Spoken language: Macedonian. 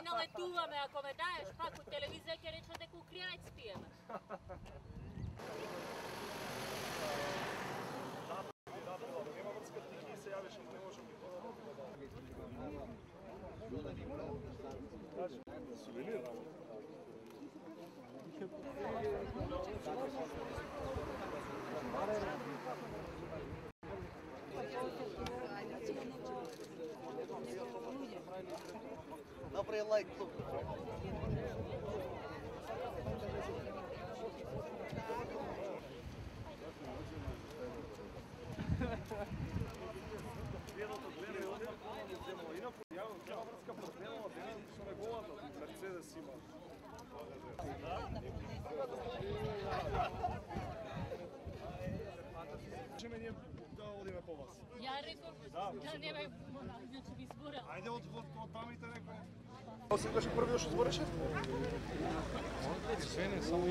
налетуваме, ако ме даеш пак у телевизија ќе речат дека у Кријаец пиеме. Нема врска, ти ќе се јавиш, не можам. Сувенир. Добрый лайк, клуб. Следното гледа и одја, инаку ја врска проблемова, што неговата Мерцедес има. Чеме ние да одиме по вас? Ја реков да нема значи ви збора. Ајде од тамите некој. Осегаш првиот што збореше? Све не само